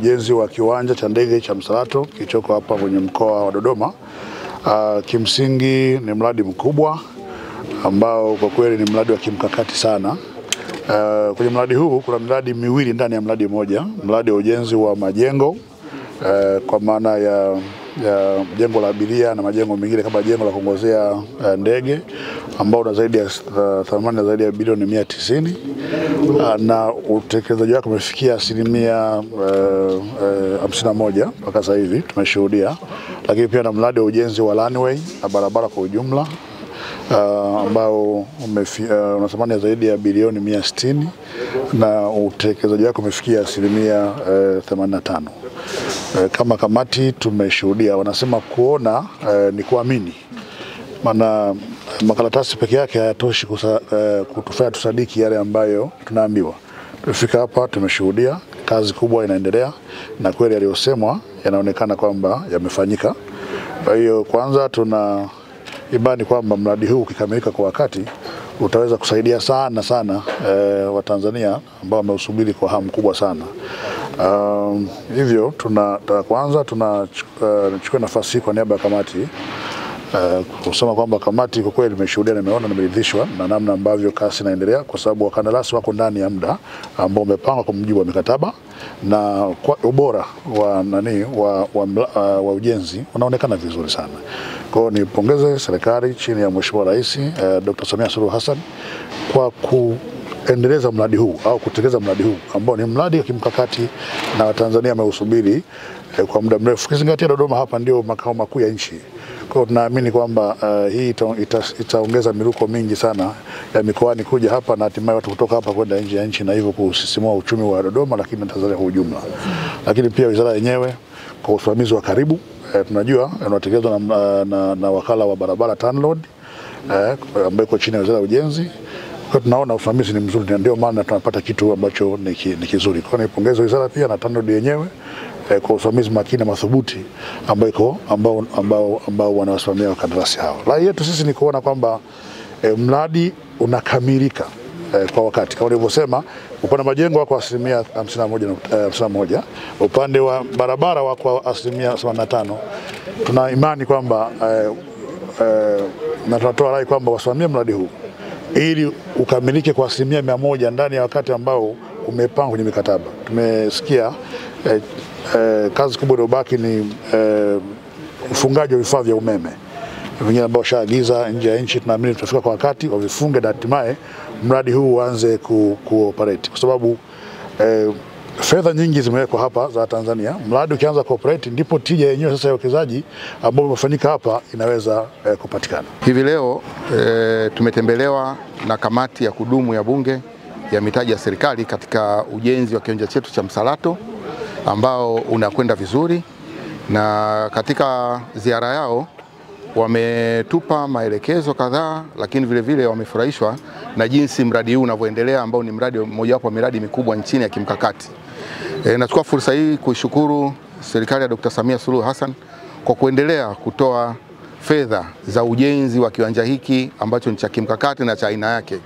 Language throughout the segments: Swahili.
ujenzi wa kiwanja cha ndege cha Msalato kilichoko hapa kwenye mkoa wa Dodoma. Kimsingi ni mradi mkubwa ambao kwa kweli ni mradi wa kimkakati sana. Kwenye mradi huu kuna miradi miwili ndani ya mradi mmoja, mradi wa ujenzi wa majengo kwa maana ya jengo la abiria na majengo mengine kama jengo la kuongozea ndege ambao una zaidi ya thamani zaidi ya bilioni 190, na utekelezaji wake umefikia 51% mpaka sasa hivi tumeshuhudia. Lakini pia na mradi wa ujenzi wa runway na barabara kwa ujumla ambao una thamani zaidi ya bilioni 160 na utekelezaji wake umefikia 85%. Kama kamati tumeshuhudia, wanasema kuona ni kuamini. Maana makaratasi peke yake hayatoshi kutufanya tusadiki yale ambayo tunaambiwa. Tumefika hapa, tumeshuhudia kazi kubwa inaendelea na kweli yaliyosemwa yanaonekana kwamba yamefanyika. Kwa hiyo kwanza tuna imani kwamba mradi huu ukikamilika kwa wakati utaweza kusaidia sana Watanzania ambao wameusubiri kwa hamu kubwa sana. Hivyo kwanza tunachukua nafasi kwa niaba ya kamati kusema kwamba kamati kwa kweli imeshuhudia na imeona na imeridhishwa na namna ambavyo kazi inaendelea, kwa sababu wakandarasi wako ndani ya muda ambao umepangwa kwa mujibu wa mikataba na kwa ubora wa ujenzi unaonekana vizuri sana. Kwa hiyo nipongeze serikali chini ya Mheshimiwa Rais Dr. Samia Suluhu Hassan kwa kuendeleza mradi huu au kutekeleza mradi huu ambao ni mradi wa kimkakati na Watanzania wameusubiri kwa muda mrefu. Kizingatia Dodoma hapa ndio makao makuu ya nchi. Kwa hiyo tunaamini kwamba hii itaongeza miruko mingi sana ya mikoani kuja hapa na hatimaye watu kutoka hapa kwenda nje ya nchi, na hivyo kusisimua uchumi wa Dodoma lakini na Tanzania kwa ujumla. Lakini pia wizara yenyewe kwa usimamizi wa karibu tunajua unatekelezwa na wakala wa barabara TANROADS ambaye iko chini ya Wizara ya Ujenzi. Kwa tunaona usimamizi ni mzuri na ndio maana tunapata kitu ambacho ni kizuri. Kwa hiyo nipongeze wizara pia na TANROADS yenyewe kwa usimamizi makini madhubuti ambao wanawasimamia wakandarasi hao. Rai yetu sisi ni kuona kwamba mradi unakamilika kwa wakati. Kama nilivyosema, upande wa majengo wako 51%, upande wa barabara wako 85%. Tuna imani kwamba na tunatoa rai kwamba wasimamie mradi huu ili ukamilike kwa 100% ndani ya wakati ambao umepangwa kwenye mikataba. Tumesikia kazi kubwa iliyobaki ni ufungaji wa vifaa vya umeme vingine ambao shaagiza nje ya nchi. Tunaamini tutafika kwa wakati wavifunge na hatimaye mradi huu uanze kuoperate, kwa sababu fedha nyingi zimewekwa hapa za Tanzania. Mradi ukianza kuoperate ndipo tija yenyewe sasa ya uwekezaji ambao umefanyika hapa inaweza kupatikana. Hivi leo tumetembelewa na kamati ya kudumu ya Bunge ya mitaji ya serikali katika ujenzi wa kiwanja chetu cha Msalato ambao unakwenda vizuri, na katika ziara yao wametupa maelekezo kadhaa, lakini vile vile wamefurahishwa na jinsi mradi huu unavyoendelea ambao ni mradi mmojawapo wa miradi mikubwa nchini ya kimkakati. Nachukua fursa hii kuishukuru serikali ya Dr. Samia Suluhu Hassan kwa kuendelea kutoa fedha za ujenzi wa kiwanja hiki ambacho ni cha kimkakati na cha aina yake.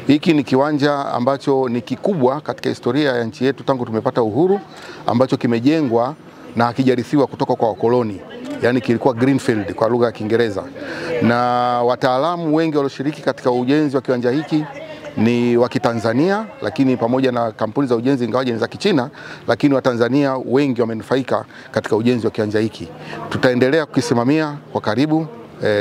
Hiki ni kiwanja ambacho ni kikubwa katika historia ya nchi yetu tangu tumepata uhuru, ambacho kimejengwa na hakijarithiwa kutoka kwa wakoloni. Yani kilikuwa greenfield kwa lugha ya Kiingereza. Na wataalamu wengi walioshiriki katika ujenzi wa kiwanja hiki ni wa Kitanzania, lakini pamoja na kampuni za ujenzi ingawaje ni za Kichina, lakini Watanzania wengi wamenufaika katika ujenzi wa kiwanja hiki. Tutaendelea kukisimamia kwa karibu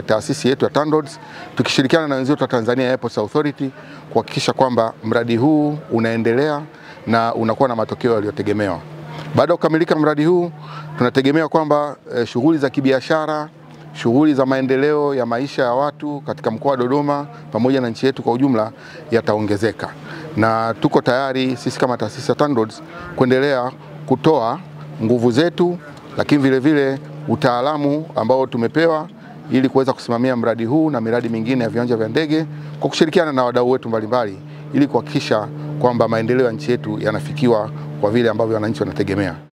taasisi yetu ya TANROADS tukishirikiana na wenzetu wa Tanzania Airports Authority kuhakikisha kwamba mradi huu unaendelea na unakuwa na matokeo yaliyotegemewa. Baada ya kukamilika mradi huu, tunategemea kwamba shughuli za kibiashara, shughuli za maendeleo ya maisha ya watu katika mkoa wa Dodoma pamoja na nchi yetu kwa ujumla yataongezeka. Na tuko tayari sisi kama taasisi ya TANROADS kuendelea kutoa nguvu zetu, lakini vile vile utaalamu ambao tumepewa ili kuweza kusimamia mradi huu na miradi mingine ya viwanja vya ndege kwa kushirikiana na wadau wetu mbalimbali ili kuhakikisha kwamba maendeleo ya nchi yetu yanafikiwa kwa vile ambavyo wananchi wanategemea.